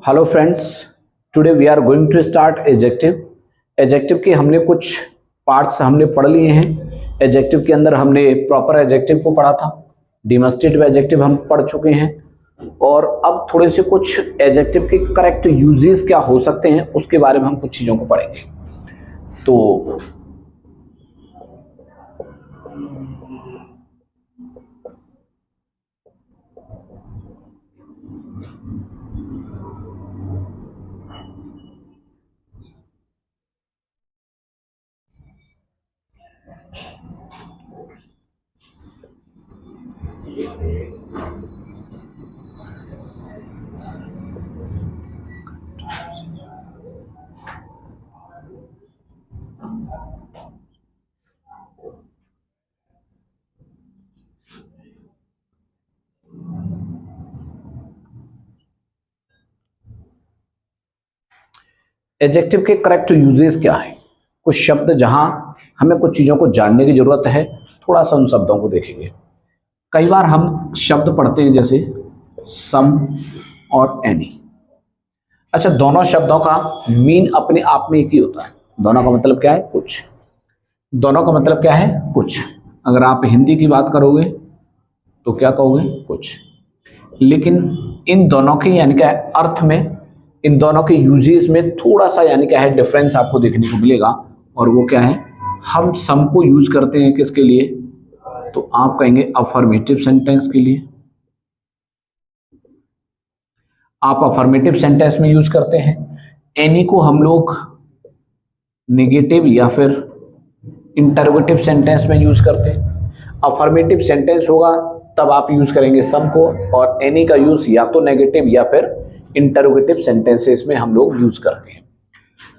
Hello friends, today we are going to start adjective. Adjective के हमने कुछ parts हमने पढ़ लिए हैं। एडजेक्टिव के अंदर हमने प्रॉपर एडजेक्टिव को पढ़ा था, डेमोस्ट्रेटिव एडजेक्टिव हम पढ़ चुके हैं और अब थोड़े से कुछ एडजेक्टिव के करेक्ट यूजेस क्या हो सकते हैं उसके बारे में हम कुछ चीज़ों को पढ़ेंगे। तो एडजेक्टिव के करेक्ट यूजेस क्या है, कुछ शब्द जहां हमें कुछ चीज़ों को जानने की जरूरत है, थोड़ा सा उन शब्दों को देखेंगे। कई बार हम शब्द पढ़ते हैं जैसे सम और एनी। अच्छा, दोनों शब्दों का मीन अपने आप में एक ही होता है। दोनों का मतलब क्या है? कुछ। दोनों का मतलब क्या है? कुछ। अगर आप हिंदी की बात करोगे तो क्या कहोगे? कुछ। लेकिन इन दोनों के यानी क्या है अर्थ में, इन दोनों के यूजेस में थोड़ा सा यानी क्या है डिफरेंस आपको देखने को मिलेगा। और वो क्या है? हम सम को यूज करते हैं किसके लिए? तो आप कहेंगे अफर्मेटिव सेंटेंस के लिए। आप अफर्मेटिव सेंटेंस में यूज करते हैं। एनी को हम लोग नेगेटिव या फिर इंटरोगेटिव सेंटेंस में यूज करते हैं। अफर्मेटिव सेंटेंस होगा तब आप यूज करेंगे सम को, और एनी का यूज या तो नेगेटिव या फिर इंटरोगेटिव सेंटेंसेस में हम लोग यूज करते हैं।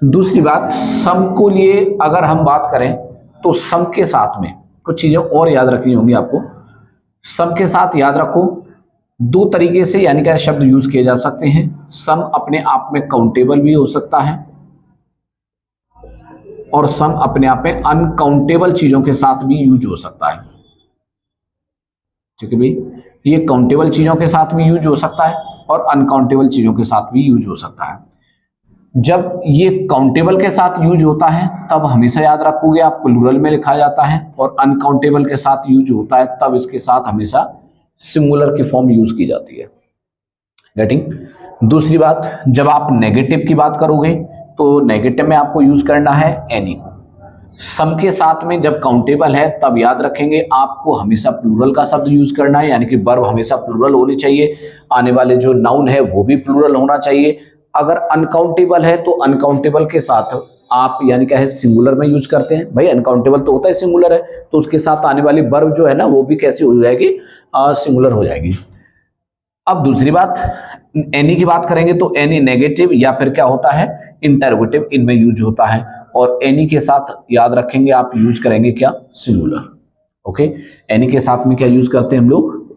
दूसरी बात, सम को लिए अगर हम बात करें तो सम के साथ में कुछ चीजें और याद रखनी होंगी आपको। सम के साथ याद रखो, दो तरीके से यानी क्या शब्द यूज किए जा सकते हैं। सम अपने आप में काउंटेबल भी हो सकता है और सम अपने आप में अनकाउंटेबल चीजों के साथ भी यूज हो सकता है। ठीक है भाई, ये काउंटेबल चीजों के साथ भी यूज हो सकता है और अनकाउंटेबल चीजों के साथ भी यूज हो सकता है। जब ये काउंटेबल के साथ यूज होता है तब हमेशा याद रखोगे आप प्लूरल में लिखा जाता है, और अनकाउंटेबल के साथ यूज होता है तब इसके साथ हमेशा सिंगुलर की फॉर्म यूज की जाती है। गेटिंग? दूसरी बात, जब आप नेगेटिव की बात करोगे तो नेगेटिव में आपको यूज करना है एनी को। सम के साथ में जब काउंटेबल है तब याद रखेंगे आपको हमेशा प्लूरल का शब्द यूज करना है, यानी कि वर्ब हमेशा प्लूरल होनी चाहिए। आने वाले जो नाउन है वो भी प्लूरल होना चाहिए। अगर अनकाउंटेबल है तो अनकाउंटेबल के साथ आप यानी क्या है सिंगुलर में यूज करते हैं। भाई अनकाउंटेबल तो होता है सिंगुलर है, तो उसके साथ आने वाली वर्ब जो है ना वो भी कैसी हो जाएगी? सिंगुलर हो जाएगी। अब दूसरी बात, एनी की बात करेंगे तो एनी नेगेटिव या फिर क्या होता है इंटरोगेटिव, इनमें यूज होता है। और एनी के साथ याद रखेंगे आप यूज करेंगे क्या? सिंगुलर। ओके, एनी के साथ में क्या यूज करते हैं हम लोग?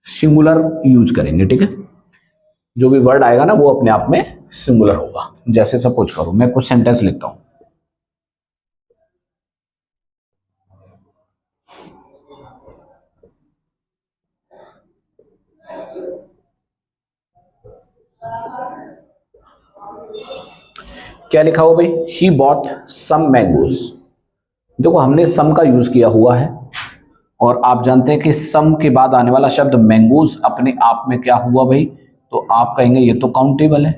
सिंगुलर यूज करेंगे। ठीक है, जो भी वर्ड आएगा ना वो अपने आप में सिंगुलर होगा। जैसे सपोज करो मैं कुछ सेंटेंस लिखता हूं। क्या लिखा हो भाई? He bought some mangoes. देखो हमने सम का यूज किया हुआ है और आप जानते हैं कि सम के बाद आने वाला शब्द मैंगोज अपने आप में क्या हुआ भाई? तो आप कहेंगे ये तो काउंटेबल है,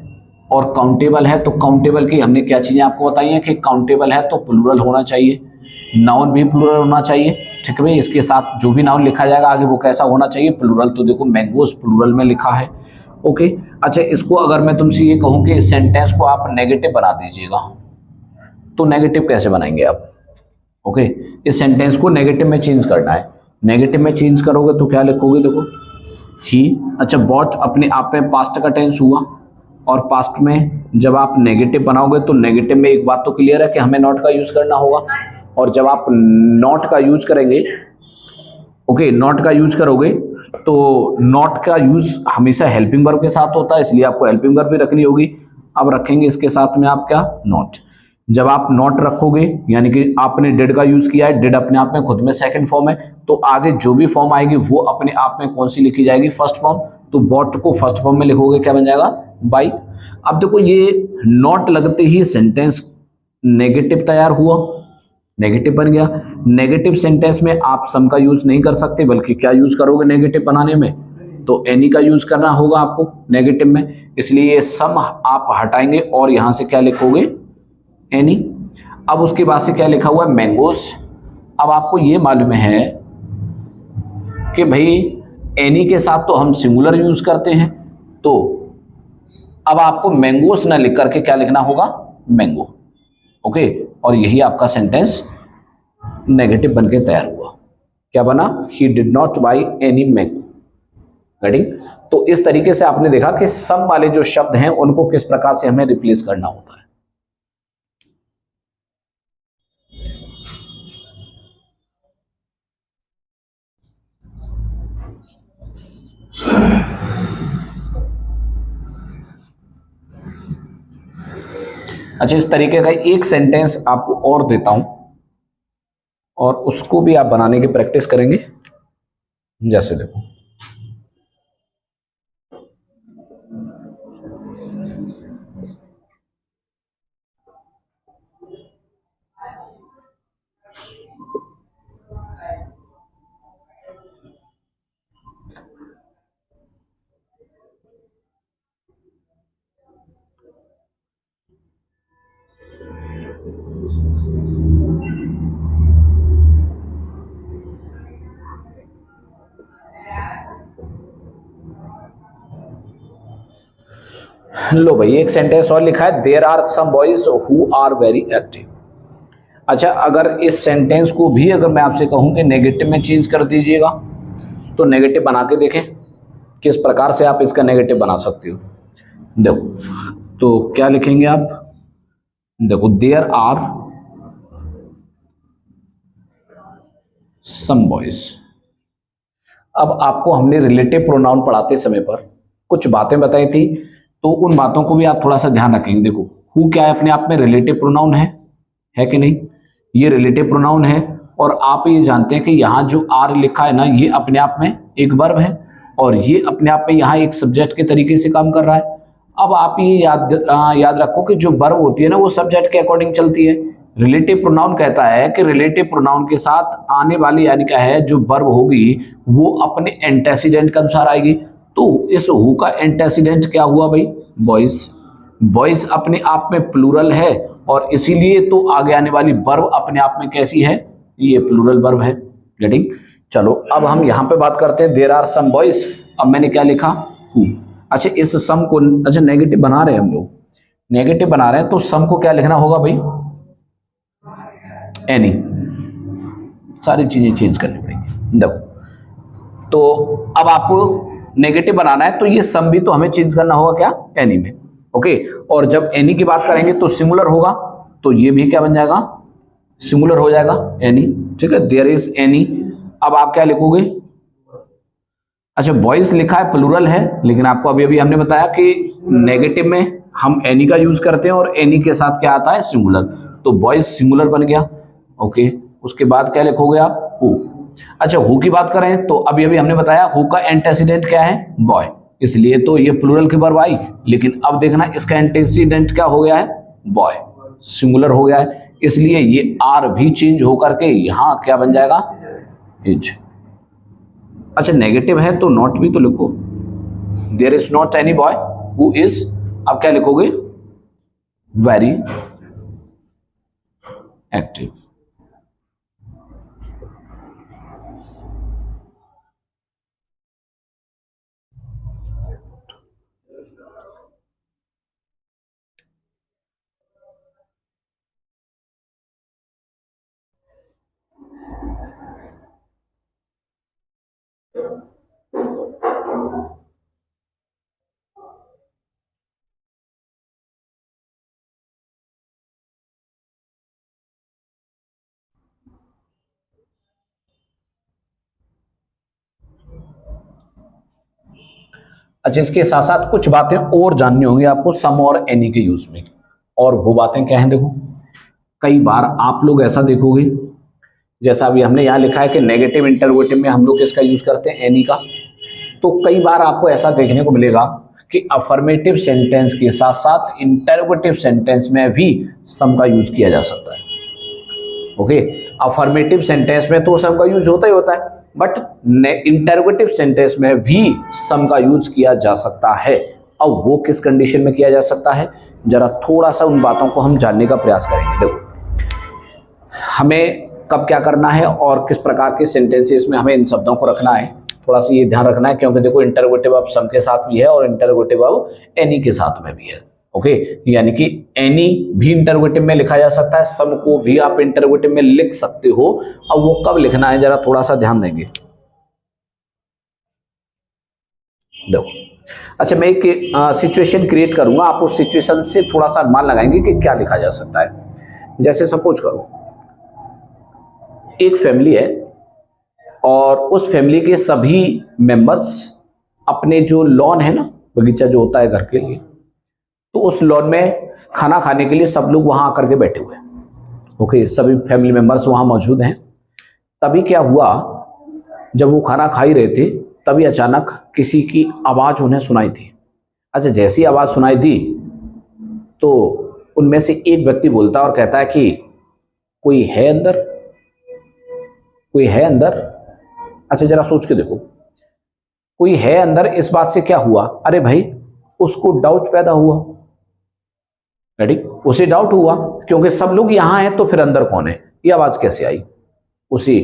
और काउंटेबल है तो काउंटेबल की हमने क्या चीजें आपको बताई हैं कि काउंटेबल है तो प्लूरल होना चाहिए, नाउन भी प्लूरल होना चाहिए। ठीक है भाई, इसके साथ जो भी नाउन लिखा जाएगा आगे वो कैसा होना चाहिए? प्लूरल। तो देखो मैंगोज प्लूरल में लिखा है। ओके, अच्छा इसको अगर मैं तुमसे ये कहूं कि इस सेंटेंस को आप नेगेटिव बना दीजिएगा, तो नेगेटिव कैसे बनाएंगे आप? ओके, इस सेंटेंस को नेगेटिव में चेंज करना है। नेगेटिव में चेंज करोगे तो क्या लिखोगे? देखो ही। अच्छा, बॉट अपने आप में पास्ट का टेंस हुआ, और पास्ट में जब आप नेगेटिव बनाओगे तो नेगेटिव में एक बात तो क्लियर है कि हमें नॉट का यूज करना होगा। और जब आप नॉट का यूज करेंगे, ओके नॉट का यूज करोगे तो नॉट का यूज हमेशा हेल्पिंग वर्ब के साथ होता है, इसलिए आपको हेल्पिंग वर्ब भी रखनी होगी। अब रखेंगे इसके साथ में आप क्या? नॉट। जब आप नॉट रखोगे यानी कि आपने डिड का यूज किया है, डिड अपने आप में खुद में सेकंड फॉर्म है, तो आगे जो भी फॉर्म आएगी वो अपने आप में कौन सी लिखी जाएगी? First form. तो बॉट को फर्स्ट फॉर्म में लिखोगे, क्या बन जाएगा, बाई। अब देखो ये नॉट लगते ही सेंटेंस नेगेटिव तैयार हुआ, नेगेटिव बन गया। नेगेटिव सेंटेंस में आप सम का यूज नहीं कर सकते, बल्कि क्या यूज करोगे नेगेटिव बनाने में, तो एनी का यूज करना होगा आपको नेगेटिव में, इसलिए सम आप हटाएंगे और यहां से क्या लिखोगे, एनी। अब उसके बाद से क्या लिखा हुआ है, मैंगोस। अब आपको ये मालूम है कि भाई एनी के साथ तो हम सिंगुलर यूज करते हैं, तो अब आपको मैंगोस ना लिख करके क्या लिखना होगा, मैंगो। ओके, और यही आपका सेंटेंस नेगेटिव बनके तैयार हुआ। क्या बना, he did not by any mango. Getting? तो इस तरीके से आपने देखा कि सम वाले जो शब्द हैं उनको किस प्रकार से हमें रिप्लेस करना होता है। अच्छा, इस तरीके का एक सेंटेंस आपको और देता हूं और उसको भी आप बनाने की प्रैक्टिस करेंगे। जैसे देखो, लो भाई एक सेंटेंस और लिखा है, there are some boys who are very active. अच्छा, अगर इस सेंटेंस को भी अगर मैं आपसे कहूं कि नेगेटिव में चेंज कर दीजिएगा, तो नेगेटिव बना के देखें किस प्रकार से आप इसका नेगेटिव बना सकते हो। देखो, तो क्या लिखेंगे आप, देखो, देयर आर सम बॉयज। अब आपको हमने रिलेटिव प्रोनाउन पढ़ाते समय पर कुछ बातें बताई थी, तो उन बातों को भी आप थोड़ा सा ध्यान रखेंगे। देखो, हु क्या है, अपने आप में रिलेटिव प्रोनाउन है कि नहीं, ये रिलेटिव प्रोनाउन है। और आप ये जानते हैं कि यहाँ जो आर लिखा है ना, ये अपने आप में एक वर्ब है और ये अपने आप में यहाँ एक सब्जेक्ट के तरीके से काम कर रहा है। अब आप ये याद रखो कि जो वर्ब होती है ना, वो सब्जेक्ट के अकॉर्डिंग चलती है। रिलेटिव प्रोनाउन कहता है कि रिलेटिव प्रोनाउन के साथ आने वाली यानी क्या है, जो वर्ब होगी वो अपने एंटेसिडेंट के अनुसार आएगी। तो इस हु का एंटेसिडेंट क्या हुआ भाई, बॉयज। बॉयज अपने आप में प्लूरल है और इसीलिए तो आगे आने वाली वर्ब अपने आप में कैसी है, ये प्लूरल वर्ब है। गेटिंग? चलो अब हम यहां पे बात करते हैं, देयर आर सम बॉयज। अब मैंने क्या लिखा, हु। अच्छा, इस सम को, अच्छा नेगेटिव बना रहे हैं हम लोग, नेगेटिव बना रहे हैं, तो सम को क्या लिखना होगा भाई, एनी। सारी चीजें चेंज करनी पड़ेंगी। देखो, तो अब आपको नेगेटिव बनाना है, तो ये सम भी तो हमें चेंज करना होगा क्या, एनी में। ओके, और जब एनी की बात करेंगे तो सिंगुलर होगा, तो ये भी क्या बन जाएगा, सिंगुलर हो जाएगा, एनी। ठीक है, देयर इज एनी। अब आप क्या लिखोगे, अच्छा बॉयज लिखा है, प्लूरल है, लेकिन आपको अभी अभी हमने बताया कि नेगेटिव में हम एनी का यूज करते हैं और एनी के साथ क्या आता है, सिंगुलर। तो बॉयज सिंगुलर बन गया। ओके, उसके बाद क्या लिखोगे आप, हु। अच्छा, हु की बात करें तो अभी अभी हमने बताया हु का एंटेसिडेंट क्या है, बॉय, इसलिए तो ये प्लूरल की वर्ब आई। लेकिन अब देखना इसका एंटेसिडेंट क्या हो गया है, बॉय, सिंगुलर हो गया है, इसलिए ये आर भी चेंज होकर के यहां क्या बन जाएगा, इज। अच्छा, नेगेटिव है तो नॉट भी तो लिखो, there is not any boy who is. अब क्या लिखोगे, वेरी एक्टिव। अच्छा, इसके साथ साथ कुछ बातें और जाननी होंगी आपको सम और एनी के यूज में, और वो बातें क्या हैं, देखो कई बार आप लोग ऐसा देखोगे, जैसा अभी हमने यहाँ लिखा है कि नेगेटिव इंटरोगेटिव में हम लोग किसका यूज करते हैं, एनी का। तो कई बार आपको ऐसा देखने को मिलेगा कि अफर्मेटिव सेंटेंस के साथ साथ इंटरोगेटिव सेंटेंस में भी सम का यूज किया जा सकता है। ओके, अफर्मेटिव सेंटेंस में तो सम का यूज होता ही होता है, बट इंटरोगेटिव सेंटेंस में भी सम का यूज किया जा सकता है। अब वो किस कंडीशन में किया जा सकता है, जरा थोड़ा सा उन बातों को हम जानने का प्रयास करेंगे। देखो, हमें कब क्या करना है और किस प्रकार के सेंटेंसेस में हमें इन शब्दों को रखना है, थोड़ा सा ये ध्यान रखना है, क्योंकि देखो इंटरोगेटिव अब सम के साथ भी है और इंटरोगेटिव अब एनी के साथ में भी है। ओके, यानी कि एनी भी इंटरोगेटिव में लिखा जा सकता है, सम को भी आप इंटरोगेटिव में लिख सकते हो। अब वो कब लिखना है जरा थोड़ा सा ध्यान देंगे। देखो, अच्छा मैं एक सिचुएशन क्रिएट करूंगा, आप उस सिचुएशन से थोड़ा सा अनुमान लगाएंगे कि क्या लिखा जा सकता है। जैसे सपोज करो एक फैमिली है और उस फैमिली के सभी मेंबर्स अपने जो लॉन है ना, बगीचा जो होता है घर के लिए, तो उस लॉन में खाना खाने के लिए सब लोग वहां आकर के बैठे हुए हैं। ओके, सभी फैमिली मेंबर्स वहां मौजूद हैं। तभी क्या हुआ, जब वो खाना खा ही रहे थे तभी अचानक किसी की आवाज उन्हें सुनाई दी। अच्छा, जैसी आवाज सुनाई दी तो उनमें से एक व्यक्ति बोलता है और कहता है कि कोई है अंदर, कोई है अंदर। अच्छा जरा सोच के देखो, कोई है अंदर, इस बात से क्या हुआ, अरे भाई उसको डाउट पैदा हुआ। रेडी, उसे डाउट हुआ क्योंकि सब लोग यहां हैं तो फिर अंदर कौन है, ये आवाज कैसे आई। उसे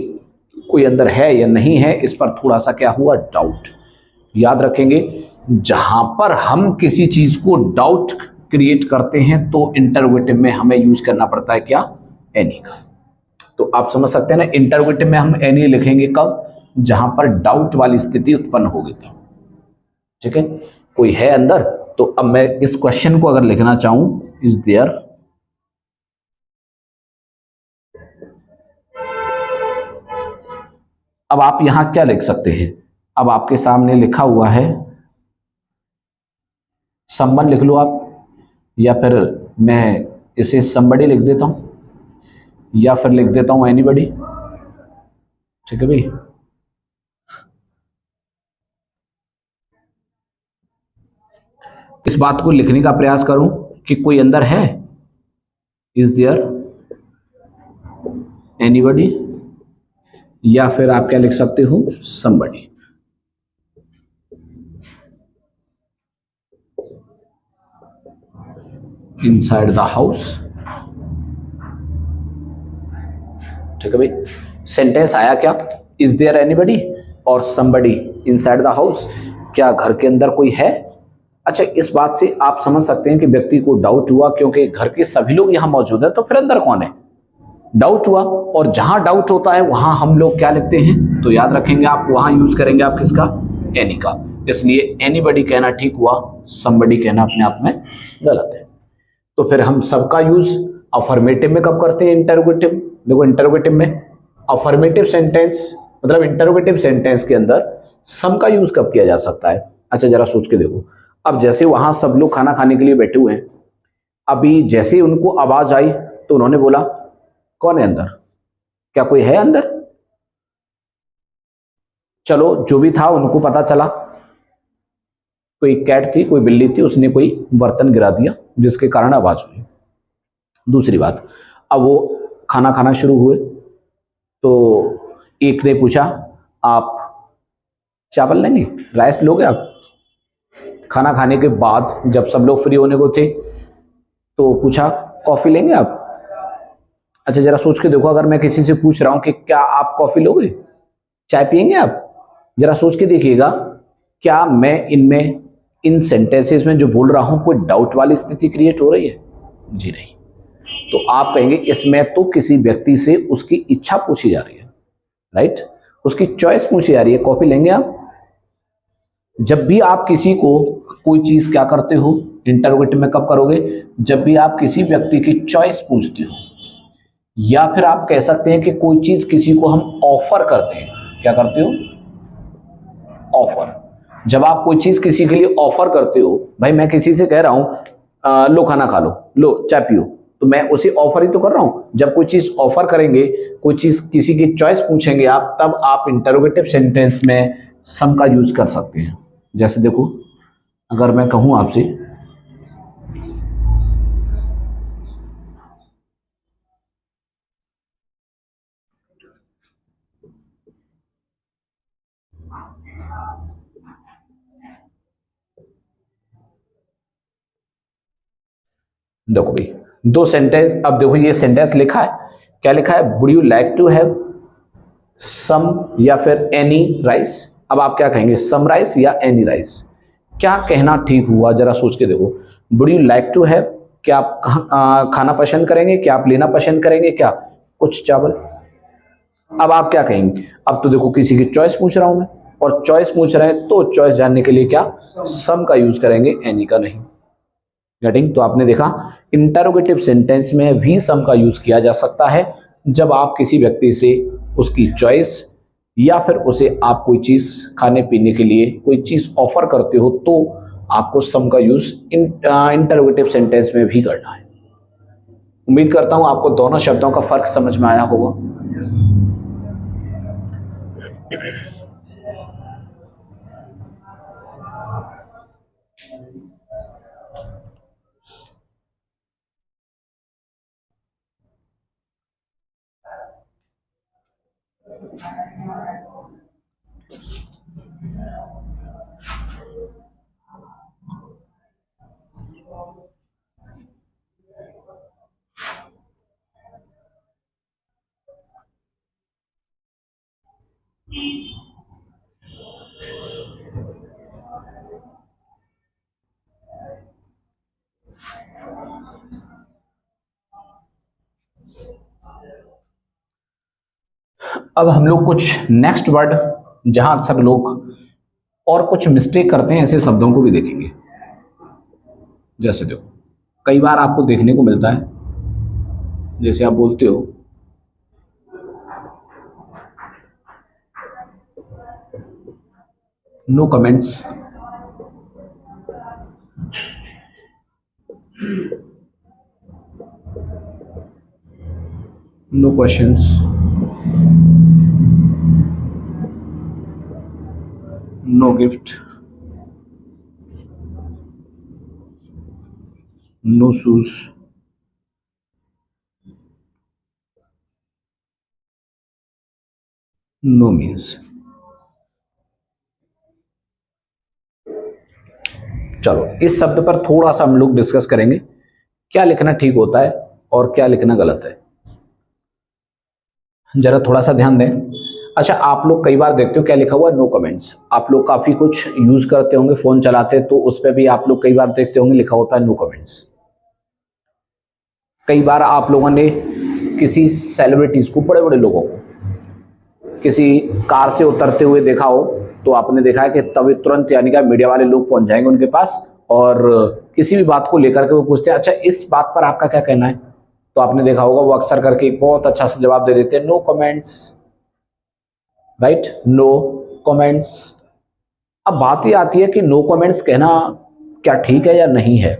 कोई अंदर है या नहीं है इस पर थोड़ा सा क्या हुआ, डाउट। याद रखेंगे, जहां पर हम किसी चीज को डाउट क्रिएट करते हैं तो इंटरोगेटिव में हमें यूज करना पड़ता है क्या, एनी का। तो आप समझ सकते हैं ना, इंटरोगेटिव में हम एनी लिखेंगे कब, जहां पर डाउट वाली स्थिति उत्पन्न होगी तब। ठीक है, कोई है अंदर। तो अब मैं इस क्वेश्चन को अगर लिखना चाहूं, इज देयर, अब आप यहां क्या लिख सकते हैं, अब आपके सामने लिखा हुआ है समवन लिख लो आप, या फिर मैं इसे समबडी लिख देता हूं, या फिर लिख देता हूं एनीबडी। ठीक है भाई, इस बात को लिखने का प्रयास करूं कि कोई अंदर है, इज देयर एनीबडी, या फिर आप क्या लिख सकते हो, समबडी। Inside the house. ठीक है भाई, सेंटेंस आया क्या, इज देयर एनीबडी और समबडी इनसाइड द हाउस, क्या घर के अंदर कोई है। अच्छा, इस बात से आप समझ सकते हैं कि व्यक्ति को डाउट हुआ क्योंकि घर के सभी लोग यहां मौजूद है तो फिर अंदर कौन है, डाउट हुआ। और जहां डाउट होता है वहां हम लोग क्या लिखते हैं, तो याद रखेंगे आप वहां यूज करेंगे आप किसका, एनी का। इसलिए एनीबडी कहना ठीक हुआ, समबडी कहना अपने आप में गलत है। तो फिर हम सबका यूज अफर्मेटिव में कब करते हैं, इंटरोगेटिव। देखो इंटरोगेटिव में अफर्मेटिव सेंटेंस मतलब इंटरोगेटिव सेंटेंस के अंदर सम का यूज कब किया जा सकता है। अच्छा जरा सोच के देखो, अब जैसे वहां सब लोग खाना खाने के लिए बैठे हुए हैं, अभी जैसे उनको आवाज आई तो उन्होंने बोला कौन है अंदर, क्या कोई है अंदर। चलो जो भी था उनको पता चला, कोई कैट थी, कोई बिल्ली थी, उसने कोई बर्तन गिरा दिया जिसके कारण आवाज हुई। दूसरी बात, अब वो खाना खाना शुरू हुए तो एक ने पूछा आप चावल लेंगे, राइस लोगे आप। खाना खाने के बाद जब सब लोग फ्री होने को थे तो पूछा कॉफी लेंगे आप। अच्छा जरा सोच के देखो, अगर मैं किसी से पूछ रहा हूं कि क्या आप कॉफी लोगे, चाय पियेंगे आप, जरा सोच के देखिएगा क्या मैं इनमें इन सेंटेंसेस में जो बोल रहा हूं कोई डाउट वाली स्थिति क्रिएट हो रही है, जी नहीं। तो आप कहेंगे इसमें तो किसी व्यक्ति से उसकी इच्छा पूछी जा रही है, राइट, उसकी चॉइस पूछी जा रही है, कॉफी लेंगे आप। जब भी आप किसी को कोई चीज क्या करते हो, इंटरोगेटिव में कब करोगे, जब भी आप किसी व्यक्ति की चॉइस पूछते हो, या फिर आप कह सकते हैं कि कोई चीज किसी को हम ऑफर करते हैं। क्या करते हो, ऑफर। जब आप कोई चीज किसी के लिए ऑफर करते हो, भाई मैं किसी से कह रहा हूं लो खाना खा लो, लो चाय पियो, तो मैं उसे ऑफर ही तो कर रहा हूं। जब कोई चीज ऑफर करेंगे, कोई चीज किसी की चॉइस पूछेंगे आप, तब आप इंटरोगेटिव सेंटेंस में सम का यूज कर सकते हैं। जैसे देखो, अगर मैं कहूं आपसे देखो भाई, दो सेंटेंस, अब देखो ये सेंटेंस लिखा है, क्या लिखा है, would you like to have some या फिर एनी राइस। अब आप क्या कहेंगे, सम राइस या एनी राइस, क्या कहना ठीक हुआ, जरा सोच के देखो। Would you like to have, क्या आप खाना पसंद करेंगे, क्या आप लेना पसंद करेंगे, क्या कुछ चावल। अब आप क्या कहेंगे, अब तो देखो किसी की चॉइस पूछ रहा हूं मैं, और चॉइस पूछ रहे हैं तो चॉइस जानने के लिए क्या सम का यूज करेंगे, एनी का नहीं। गेटिंग, तो आपने देखा इंटरोगेटिव सेंटेंस में भी सम का यूज किया जा सकता है जब आप किसी व्यक्ति से उसकी चॉइस या फिर उसे आप कोई चीज खाने पीने के लिए कोई चीज ऑफर करते हो, तो आपको सम का यूज इंटरोगेटिव सेंटेंस में भी करना है। उम्मीद करता हूं आपको दोनों शब्दों का फर्क समझ में आया होगा। अब हम लोग कुछ नेक्स्ट वर्ड, जहां अक्सर लोग और कुछ मिस्टेक करते हैं, ऐसे शब्दों को भी देखेंगे। जैसे देखो, कई बार आपको देखने को मिलता है, जैसे आप बोलते हो no comments, no questions, no gift, no shoes, no means. चलो इस शब्द पर थोड़ा सा हम लोग डिस्कस करेंगे, क्या लिखना ठीक होता है और क्या लिखना गलत है। जरा थोड़ा सा ध्यान दें। अच्छा, आप लोग कई बार देखते हो क्या लिखा हुआ है, नो कमेंट्स। आप लोग काफी कुछ यूज करते होंगे, फोन चलाते हैं तो उस पर भी आप लोग कई बार देखते होंगे लिखा होता है नो कमेंट्स। कई बार आप लोगों ने किसी सेलिब्रिटीज को, बड़े बड़े लोगों को किसी कार से उतरते हुए देखा हो, तो आपने देखा है कि तभी तुरंत यानी कि मीडिया वाले लोग पहुंच जाएंगे उनके पास, और किसी भी बात को लेकर के वो पूछते हैं, अच्छा इस बात पर आपका क्या कहना है। तो आपने देखा होगा वो अक्सर करके बहुत अच्छा सा जवाब दे देते हैं, no comments, right, no comments. अब बात ये आती है कि नो कमेंट्स कहना क्या ठीक है या नहीं है।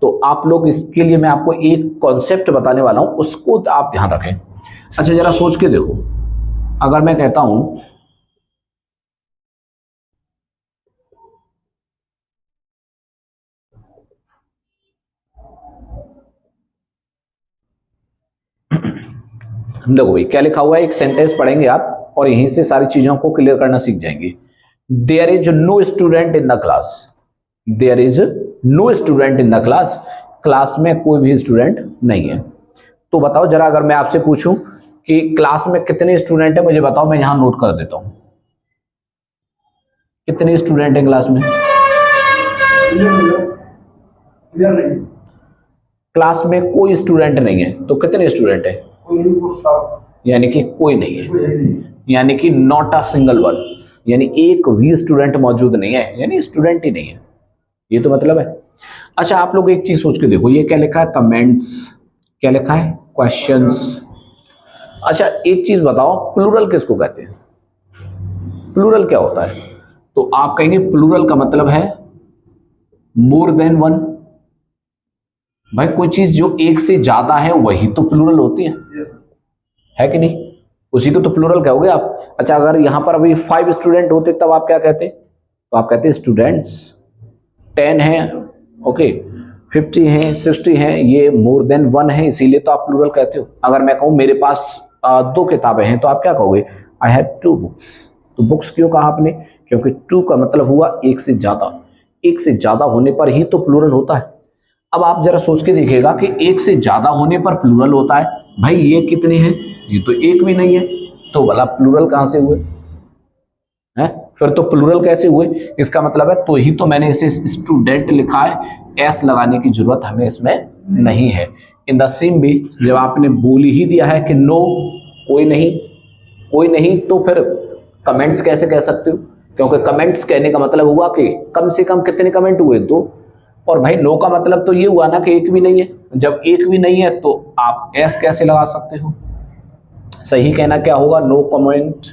तो आप लोग, इसके लिए मैं आपको एक कॉन्सेप्ट बताने वाला हूं, उसको आप ध्यान रखें। अच्छा जरा सोच के देखो, अगर मैं कहता हूं देखो भाई क्या लिखा हुआ है, एक सेंटेंस पढ़ेंगे आप और यहीं से सारी चीजों को क्लियर करना सीख जाएंगे। There is no student in the class, there is no student in the class, class में कोई भी स्टूडेंट नहीं है। तो बताओ जरा, अगर मैं आपसे पूछूं कि क्लास में कितने स्टूडेंट है, मुझे बताओ, मैं यहां नोट कर देता हूं, कितने स्टूडेंट हैं क्लास में। क्लास में कोई स्टूडेंट नहीं है, तो कितने स्टूडेंट है, यानी कि कोई नहीं है, यानी कि नॉट अ सिंगल वन, यानी एक भी स्टूडेंट मौजूद नहीं है, यानी स्टूडेंट ही नहीं है, ये तो मतलब है। अच्छा आप लोग एक चीज सोच के देखो, ये क्या लिखा है, कमेंट्स, क्या लिखा है, क्वेश्चंस। अच्छा एक चीज बताओ, प्लूरल किसको कहते हैं, प्लूरल क्या होता है। तो आप कहेंगे प्लूरल का मतलब है मोर देन वन। भाई कोई चीज जो एक से ज्यादा है वही तो प्लूरल होती है कि नहीं, उसी को तो प्लूरल कहोगे आप। अच्छा, अगर यहां पर अभी 5 स्टूडेंट होते तब आप क्या कहते? तो आप कहते स्टूडेंट्स। 10 हैं, ओके, 50 हैं, 60 हैं, ये मोर देन 1 है, इसीलिए तो आप प्लूरल कहते हो। अगर मैं कहूं मेरे पास 2 किताबें हैं, तो आप क्या कहोगे? I have 2 books. तो बुक्स क्यों कहा आपने? क्योंकि 2 का मतलब हुआ एक से ज्यादा। एक से ज्यादा होने पर ही तो प्लूरल होता है। अब आप जरा सोच के देखिएगा कि एक से ज्यादा होने पर प्लूरल होता है। भाई ये कितने हैं? ये तो एक भी नहीं है, तो भला प्लूरल कहां से हुए हैं? फिर तो प्लूरल कैसे हुए? इसका मतलब है, तो ही तो मैंने इसे स्टूडेंट लिखा है, एस लगाने की जरूरत हमें इसमें नहीं है। इन द सेम वे, जब आपने बोल ही दिया है कि नो, कोई नहीं, कोई नहीं, तो फिर कमेंट्स कैसे कह सकते हो? क्योंकि कमेंट्स कहने का मतलब हुआ कि कम से कम कितने कमेंट हुए? 2। और भाई नो का मतलब तो ये हुआ ना कि एक भी नहीं है। जब एक भी नहीं है तो आप एस कैसे लगा सकते हो? सही कहना क्या होगा? No comment.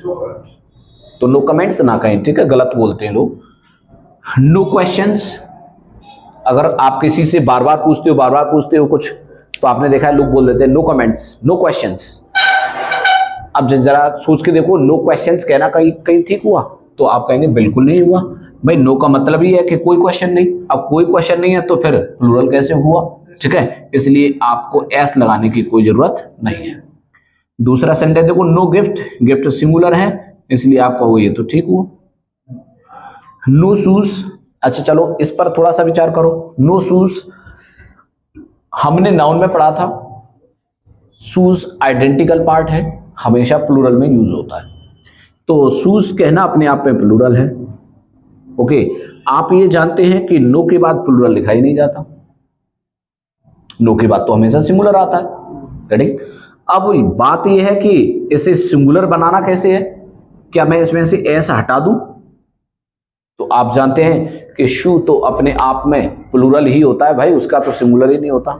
तो नो कमेंट्स ना कहें, ठीक है, गलत बोलते हैं लोग। नो क्वेश्चंस, अगर आप किसी से बार बार पूछते हो कुछ, तो आपने देखा है लोग बोल देते हैं नो कमेंट्स, नो क्वेश्चंस। अब जरा सोच के देखो, नो क्वेश्चंस कहना कहीं कहीं ठीक हुआ? तो आप कहेंगे बिल्कुल नहीं हुआ। भाई नो का मतलब ही है कि कोई क्वेश्चन नहीं। अब कोई क्वेश्चन नहीं है तो फिर प्लूरल कैसे हुआ? ठीक है, इसलिए आपको एस लगाने की कोई जरूरत नहीं है। दूसरा सेंटेंस देखो, नो गिफ्ट, गिफ्ट सिंगुलर है, इसलिए आप कहोगे ये तो ठीक हुआ। नो शूज, अच्छा चलो इस पर थोड़ा सा विचार करो। नो शूज हमने नाउन में पढ़ा था, शूज आइडेंटिकल पार्ट है, हमेशा प्लूरल में यूज होता है, तो शूज कहना अपने आप में प्लूरल है। ओके, आप ये जानते हैं कि नो के बाद प्लूरल लिखा ही नहीं जाता, नो के बाद तो हमेशा सिंगुलर आता है। रेडी? अब बात यह है कि इसे सिंगुलर बनाना कैसे है? क्या मैं इसमें से एस हटा दूं? तो आप जानते हैं कि शू तो अपने आप में प्लूरल ही होता है भाई, उसका तो सिंगुलर ही नहीं होता,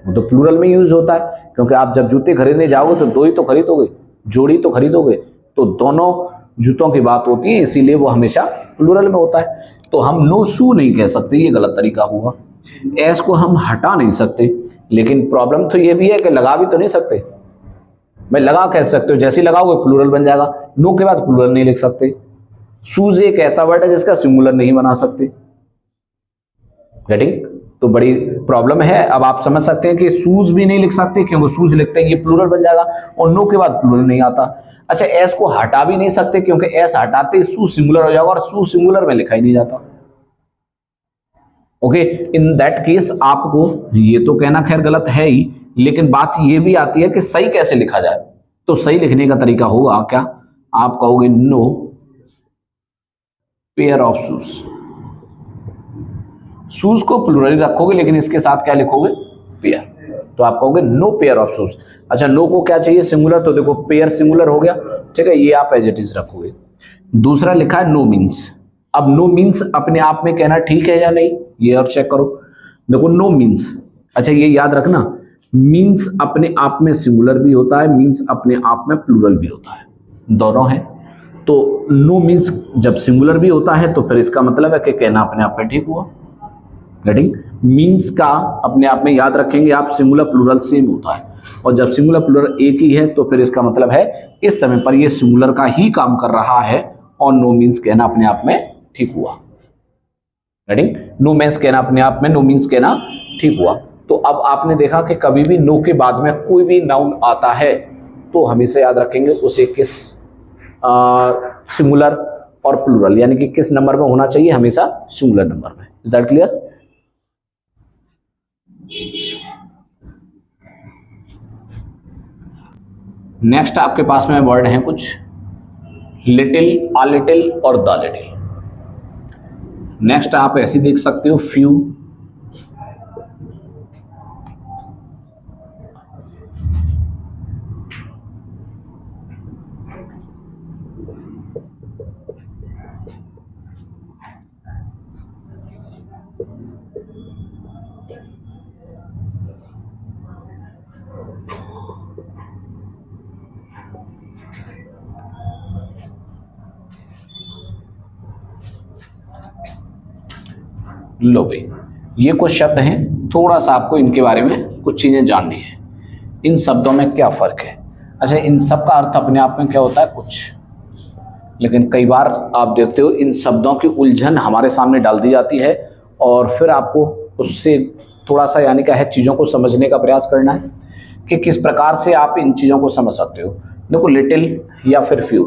वो तो प्लूरल में यूज होता है। क्योंकि आप जब जूते खरीदने जाओगे तो 2 ही तो खरीदोगे, जोड़ी तो खरीदोगे, तो दोनों जूतों की बात होती है, इसीलिए वो हमेशा प्लूरल में होता है। तो हम नो शू नहीं कह सकते, ये गलत तरीका हुआ। एस को हम हटा नहीं सकते, लेकिन प्रॉब्लम तो ये भी है कि लगा भी तो नहीं सकते। भाई लगा कह सकते हो, जैसे ही लगाओगे प्लूरल बन जाएगा, नो के बाद प्लूरल नहीं लिख सकते। शूज एक ऐसा वर्ड है जिसका सिंगुलर नहीं बना सकते। गेटिंग? तो बड़ी प्रॉब्लम है। अब आप समझ सकते हैं कि शूज भी नहीं लिख सकते, क्योंकि शूज लिखते हैं ये प्लूरल बन जाएगा, और नो के बाद प्लूरल नहीं आता। अच्छा, एस को हटा भी नहीं सकते, क्योंकि एस हटाते शू सिंगुलर हो जाएगा, और शू सिंगुलर में लिखा ही नहीं जाता। ओके, इन दैट केस आपको ये तो कहना खैर गलत है ही, लेकिन बात ये भी आती है कि सही कैसे लिखा जाए। तो सही लिखने का तरीका होगा क्या? आप कहोगे no pair of shoes. Shoes को प्लूरल रखोगे, लेकिन इसके साथ क्या लिखोगे? पेयर। तो आप कहोगे नो पेयर ऑफ शूज। अच्छा, नो को क्या चाहिए? सिंगुलर, तो देखो पेयर सिंगुलर हो गया, ठीक है, ये आप एज इट इज रखोगे। दूसरा लिखा है नो मीन्स। अब नो मीन्स अपने आप में कहना ठीक है या नहीं, ये और चेक करो। देखो नो मीन्स, अच्छा ये याद रखना, मीन्स अपने आप में सिंगुलर भी होता है, मीन्स अपने आप में प्लूरल भी होता है, दोनों है। तो नो मीन्स जब सिंगुलर भी होता है तो फिर इसका मतलब है कि कहना अपने आप में ठीक हुआ। गेटिंग? मीन्स का अपने आप में याद रखेंगे आप, सिंगुलर प्लूरल सेम होता है, और जब सिंगुलर प्लूरल एक ही है तो फिर इसका मतलब है इस समय पर ये सिंगुलर का ही काम कर रहा है, और नो मीन्स कहना अपने आप में ठीक हुआ। गेटिंग? नो मीन्स कहना अपने आप में, नो मीन्स कहना ठीक हुआ। तो अब आपने देखा कि कभी भी नो के बाद में कोई भी नाउन आता है तो हमेशा याद रखेंगे उसे किस सिंगुलर और प्लूरल, यानी कि किस नंबर में होना चाहिए, हमेशा सिंगुलर नंबर में। Is that clear? नेक्स्ट आपके पास में वर्ड हैं कुछ, लिटिल, आ लिटिल और द लिटिल। नेक्स्ट आप ऐसे देख सकते हो, फ्यू, लो भाई, ये कुछ शब्द हैं, थोड़ा सा आपको इनके बारे में कुछ चीजें जाननी है। इन शब्दों में क्या फर्क है? अच्छा, इन सब का अर्थ अपने आप में क्या होता है? कुछ। लेकिन कई बार आप देखते हो इन शब्दों की उलझन हमारे सामने डाल दी जाती है और फिर आपको उससे थोड़ा सा यानी क्या है चीज़ों को समझने का प्रयास करना है कि किस प्रकार से आप इन चीज़ों को समझ सकते हो। देखो, लिटिल या फिर फ्यू,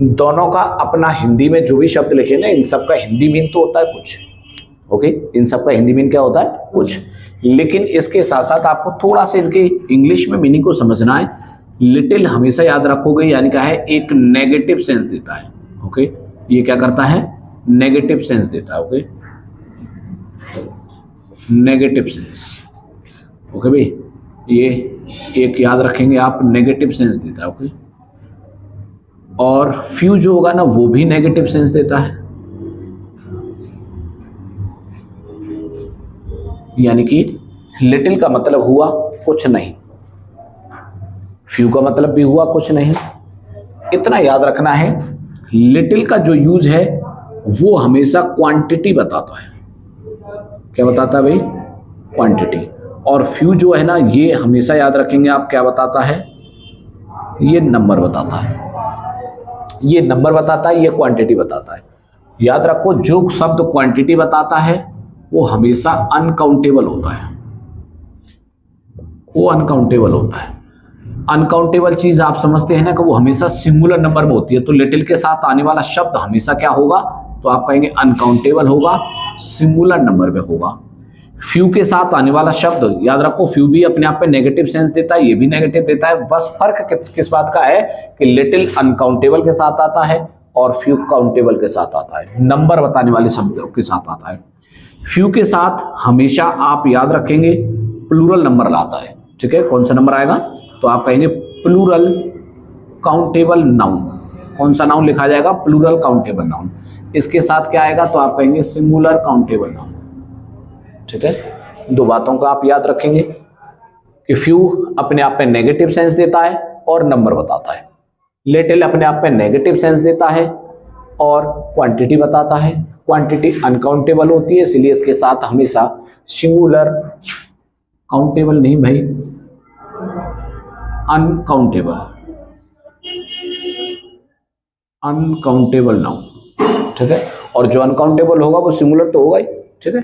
दोनों का अपना हिंदी में जो भी शब्द लिखे ना, इन सब का हिंदी मीन तो होता है कुछ। ओके, इन सब का हिंदी मीन क्या होता है? कुछ। लेकिन इसके साथ साथ आपको थोड़ा सा इनके इंग्लिश में मीनिंग को समझना है। लिटिल हमेशा याद रखोगे यानी क्या है? एक नेगेटिव सेंस देता है। ओके, ये क्या करता है? नेगेटिव सेंस देता है। Okay, negative sense. ओके भाई, ये एक याद रखेंगे आप, नेगेटिव सेंस देता है। ओके, और फ्यू जो होगा ना वो भी नेगेटिव सेंस देता है, यानी कि लिटिल का मतलब हुआ कुछ नहीं, फ्यू का मतलब भी हुआ कुछ नहीं। इतना याद रखना है, लिटिल का जो यूज है वो हमेशा क्वांटिटी बताता है। क्या बताता है भाई? क्वांटिटी। और फ्यू जो है ना, ये हमेशा याद रखेंगे आप, क्या बताता है? ये नंबर बताता है। ये नंबर बताता है, ये क्वांटिटी बताता है। याद रखो, जो शब्द क्वांटिटी बताता है वो हमेशा अनकाउंटेबल होता है। वो अनकाउंटेबल होता है। अनकाउंटेबल चीज आप समझते हैं ना कि वो हमेशा सिंगुलर नंबर में होती है। तो लिटिल के साथ आने वाला शब्द हमेशा क्या होगा? तो आप कहेंगे अनकाउंटेबल होगा, सिंगुलर नंबर में होगा। फ्यू के साथ आने वाला शब्द याद रखो, फ्यू भी अपने आप में नेगेटिव सेंस देता है, ये भी नेगेटिव देता है। बस फर्क किस बात का है कि लिटिल अनकाउंटेबल के साथ आता है और फ्यू काउंटेबल के साथ आता है, नंबर बताने वाले शब्दों के साथ आता है। फ्यू के साथ हमेशा आप याद रखेंगे प्लूरल नंबर लाता है। ठीक है, कौन सा नंबर आएगा? तो आप कहेंगे प्लूरल काउंटेबल नाउन। कौन सा नाउन लिखा जाएगा? Plural countable noun. इसके साथ क्या आएगा? तो आप कहेंगे सिंगुलर काउंटेबल नाउन। ठीक है, दो बातों का आप याद रखेंगे कि फ्यू अपने आप में नेगेटिव सेंस देता है और नंबर बताता है, लिटिल अपने आप में नेगेटिव सेंस देता है और क्वांटिटी बताता है। क्वांटिटी अनकाउंटेबल होती है, इसलिए इसके साथ हमेशा सिंगुलर, काउंटेबल नहीं भाई, अनकाउंटेबल, अनकाउंटेबल नाउन। ठीक है, और जो अनकाउंटेबल होगा वो सिंगुलर तो होगा ही। ठीक है,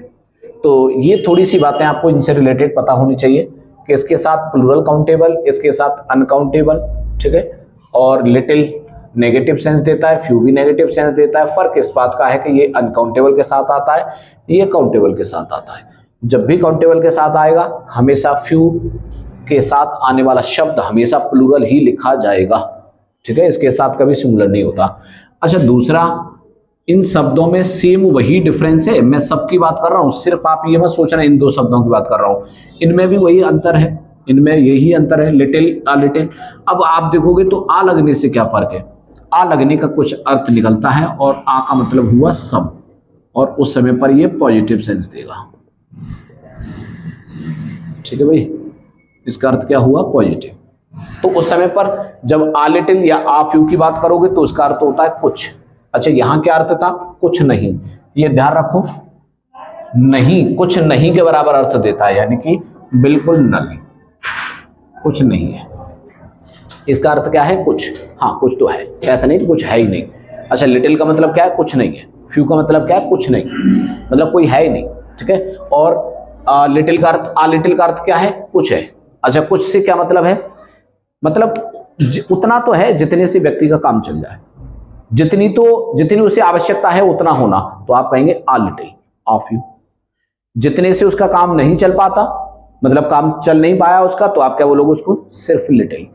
तो ये थोड़ी सी बातें आपको इनसे रिलेटेड पता होनी चाहिए कि इसके साथ प्लूरल काउंटेबल, इसके साथ अनकाउंटेबल। ठीक है, और लिटिल नेगेटिव सेंस देता है, फ्यू भी नेगेटिव सेंस देता है। फर्क इस बात का है कि ये अनकाउंटेबल के साथ आता है, ये काउंटेबल के साथ आता है। जब भी काउंटेबल के साथ आएगा हमेशा फ्यू के साथ आने वाला शब्द हमेशा प्लूरल ही लिखा जाएगा। ठीक है, इसके साथ कभी सिंगुलर नहीं होता। अच्छा, दूसरा, इन शब्दों में सेम वही डिफरेंस है। मैं सबकी बात कर रहा हूं, सिर्फ आप ये मत सोचना इन दो शब्दों की बात कर रहा हूं, इनमें भी वही अंतर है, इनमें यही अंतर है, लिटिल आ लिटिल। अब आप देखोगे तो आ लगने से क्या फर्क है? आ लगने का कुछ अर्थ निकलता है और आ का मतलब हुआ सब, और उस समय पर यह पॉजिटिव सेंस देगा। ठीक है भाई, इसका अर्थ क्या हुआ? पॉजिटिव। तो उस समय पर जब आ लिटिल या आ फ्यू की बात करोगे तो उसका अर्थ होता है कुछ। अच्छा, यहां क्या अर्थ था? कुछ नहीं। ये ध्यान रखो, नहीं, कुछ नहीं के बराबर अर्थ देता है, यानी कि बिल्कुल नल, कुछ नहीं है। इसका अर्थ क्या है? कुछ। हाँ, कुछ तो है, ऐसा नहीं कि कुछ है ही नहीं। अच्छा, लिटिल का मतलब क्या है? कुछ नहीं है। फ्यू का मतलब क्या है? कुछ नहीं, मतलब कोई है ही नहीं। ठीक है, और लिटिल का अर्थ, आ लिटिल का अर्थ क्या है? कुछ है। अच्छा, कुछ से क्या मतलब है? मतलब उतना तो है जितने से व्यक्ति का काम चल जाए, जितनी उसे आवश्यकता है उतना होना, तो आप कहेंगे आ लिटिल, आ फ्यू। जितने से उसका काम नहीं चल पाता, मतलब काम चल नहीं पाया उसका, तो आप क्या बोलोगे उसको? सिर्फ लिटिल।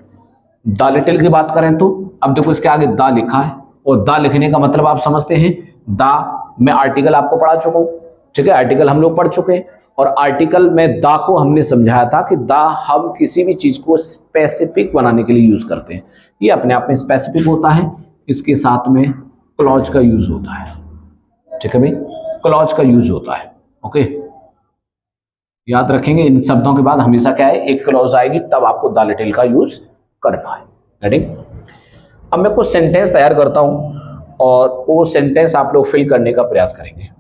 द लिटिल की बात करें तो अब देखो इसके आगे द लिखा है, और द लिखने का मतलब आप समझते हैं, द मैं आर्टिकल आपको पढ़ा चुका हूं। ठीक है, आर्टिकल हम लोग पढ़ चुके हैं, और आर्टिकल में द को हमने समझाया था कि द हम किसी भी चीज को स्पेसिफिक बनाने के लिए यूज करते हैं। ये अपने आप में स्पेसिफिक होता है, इसके साथ में क्लॉज का यूज होता है। ठीक है भाई, क्लॉज का यूज होता है। ओके, याद रखेंगे इन शब्दों के बाद हमेशा क्या है? एक क्लॉज आएगी, तब आपको द लिटिल का यूज करना है। रेडी? अब मैं कुछ सेंटेंस तैयार करता हूं और वो सेंटेंस आप लोग फिल करने का प्रयास करेंगे।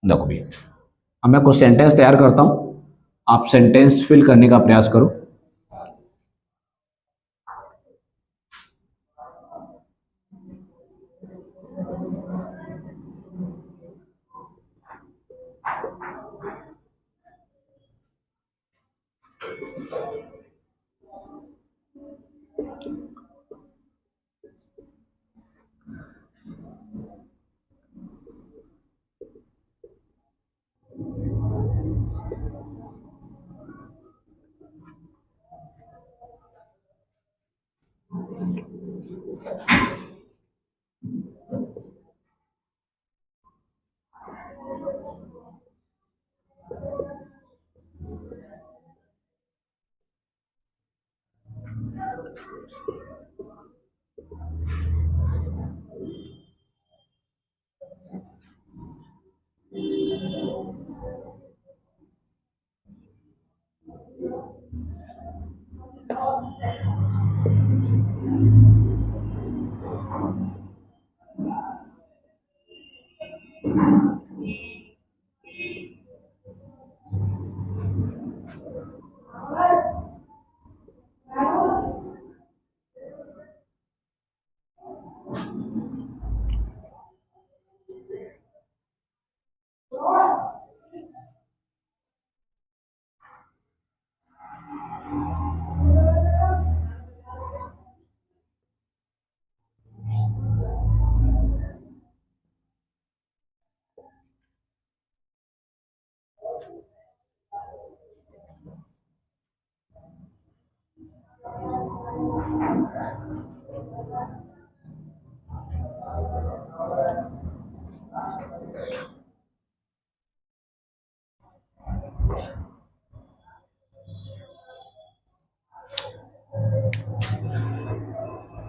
देखो भी, अब मैं कुछ सेंटेंस तैयार करता हूं, आप सेंटेंस फिल करने का प्रयास करो।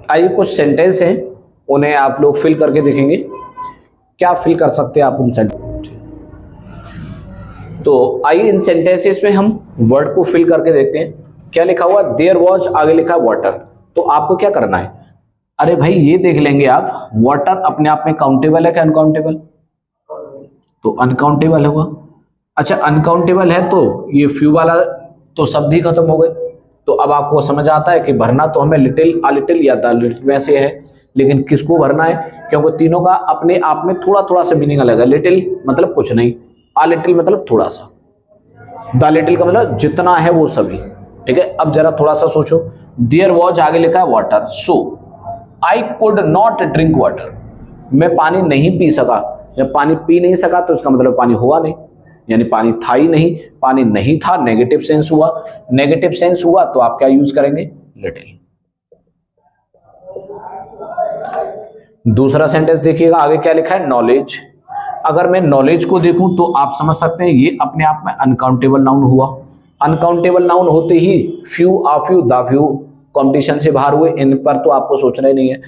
आइए कुछ सेंटेंस हैं, उन्हें आप लोग फिल करके देखेंगे क्या फिल कर सकते हैं आप उन सेंटेंस। तो आइए इन सेंटेंसेस में हम वर्ड को फिल करके देखते हैं। क्या लिखा हुआ, देयर वॉज, आगे लिखा वाटर। तो आपको क्या करना है, अरे भाई ये देख लेंगे आप, वाटर अपने आप में काउंटेबल है क्या अनकाउंटेबल? तो अनकाउंटेबल होगा। अच्छा अनकाउंटेबल है तो ये फ्यू वाला तो शब्द ही खत्म हो गए। तो अब आपको समझ आता है कि भरना तो हमें लिटिल, आ लिटिल या द लिटिल में से है, लेकिन किसको भरना है, क्योंकि तीनों का अपने आप में थोड़ा थोड़ा सा मीनिंग अलग है। लिटिल मतलब कुछ नहीं, आ लिटिल मतलब थोड़ा सा, द लिटिल का मतलब जितना है वो सभी। ठीक है, अब जरा थोड़ा सा सोचो, देयर वॉज आगे लिखा है water, so I could not drink water, मैं पानी नहीं पी सका। जब पानी पी नहीं सका तो इसका मतलब पानी हुआ नहीं, यानी पानी था ही नहीं, पानी नहीं था, नेगेटिव सेंस हुआ। नेगेटिव सेंस हुआ तो आप क्या यूज करेंगे, लिटिल। दूसरा सेंटेंस देखिएगा, आगे क्या लिखा है, नॉलेज। अगर मैं नॉलेज को देखूं तो आप समझ सकते हैं ये अपने आप में अनकाउंटेबल नाउन हुआ। अनकाउंटेबल नाउन होते ही few, a few, the few competition से बाहर हुए, इन पर तो आपको सोचना ही नहीं है।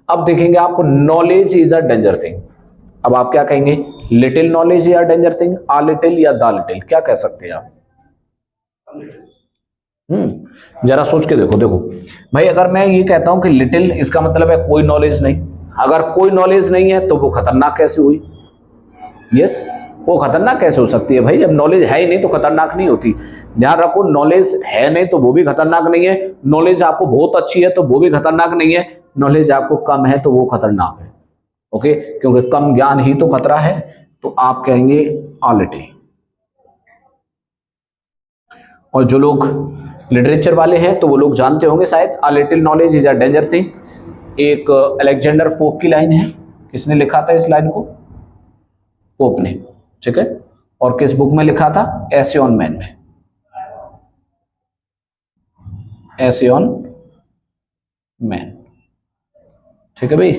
अब देखेंगे आप, knowledge is a danger thing. अब आप क्या कहेंगे, लिटिल नॉलेज या डेंजर थिंग, आ लिटिल या द लिटिल, क्या कह सकते हैं आप? जरा सोच के देखो। देखो भाई, अगर मैं ये कहता हूं कि लिटिल, इसका मतलब है कोई नॉलेज नहीं। अगर कोई नॉलेज नहीं है तो वो खतरनाक कैसे हुई? यस, वो खतरनाक कैसे हो सकती है भाई, जब नॉलेज है ही नहीं तो खतरनाक नहीं होती। ध्यान रखो, नॉलेज है नहीं तो वो भी खतरनाक नहीं है, नॉलेज आपको बहुत अच्छी है तो वो भी खतरनाक नहीं है, नॉलेज आपको कम है तो वो खतरनाक है। ओके, क्योंकि कम ज्ञान ही तो खतरा है। तो आप कहेंगे आ लिटिल। और जो लोग लिटरेचर वाले हैं तो वो लोग जानते होंगे शायद, आ little knowledge is a danger thing. एक अलेक्जेंडर पोप की लाइन है, किसने लिखा था इस लाइन को? पोप ने। ठीक है, और किस बुक में लिखा था? एसे ऑन मैन में, एसे ऑन मैन। ठीक है भाई,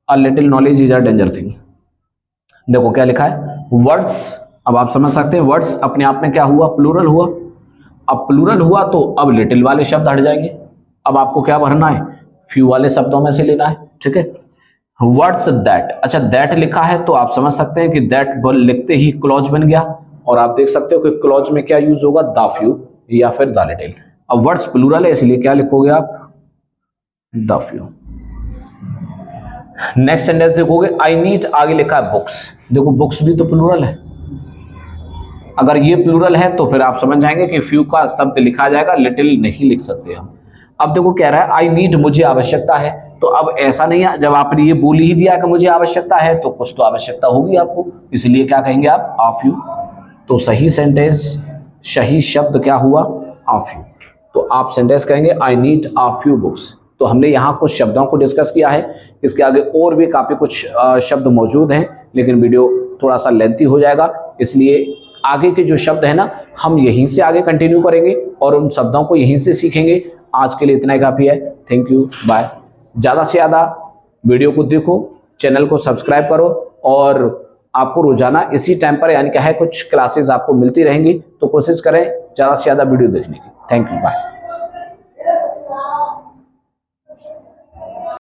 a little knowledge is a danger thing. देखो क्या लिखा है, वर्ड्स। अब आप समझ सकते हैं वर्ड्स अपने आप में क्या हुआ, प्लूरल हुआ। अब प्लूरल हुआ तो अब लिटिल वाले शब्द हट जाएंगे। अब आपको क्या भरना है, फ्यू वाले शब्दों में से लेना है। ठीक है, वर्ड्स दैट। अच्छा दैट लिखा है तो आप समझ सकते हैं कि दैट लिखते ही क्लॉज बन गया, और आप देख सकते हो कि क्लॉज में क्या यूज होगा, द फ्यू या फिर द लिटिल। अब वर्ड्स प्लूरल है इसलिए क्या लिखोगे आप, द फ्यू। नेक्स्ट सेंटेंस देखोगे, आई नीड, आगे लिखा है बुक्स। देखो बुक्स भी तो प्लूरल है, अगर ये प्लूरल है तो फिर आप समझ जाएंगे कि फ्यू का शब्द लिखा जाएगा, लिटिल नहीं लिख सकते हम। अब देखो कह रहा है आई नीड, मुझे आवश्यकता है, तो अब ऐसा नहीं है, जब आपने ये बोल ही दिया कि मुझे आवश्यकता है तो कुछ तो आवश्यकता होगी आपको, इसलिए क्या कहेंगे आप, ऑफ यू। तो सही सेंटेंस, सही शब्द क्या हुआ, ऑफ यू। तो आप सेंटेंस कहेंगे I need of you books. तो हमने यहाँ कुछ शब्दों को डिस्कस किया है, इसके आगे और भी काफ़ी कुछ शब्द मौजूद हैं, लेकिन वीडियो थोड़ा सा लेंथी हो जाएगा, इसलिए आगे के जो शब्द है ना हम यहीं से आगे कंटिन्यू करेंगे और उन शब्दों को यहीं से सीखेंगे। आज के लिए इतना ही काफ़ी है। Thank you, bye. ज़्यादा से ज़्यादा वीडियो को देखो, चैनल को सब्सक्राइब करो, और आपको रोजाना इसी टाइम पर यानी क्या है कुछ क्लासेस आपको मिलती रहेंगी, तो कोशिश करें ज़्यादा से ज़्यादा वीडियो देखने की। Thank you, bye.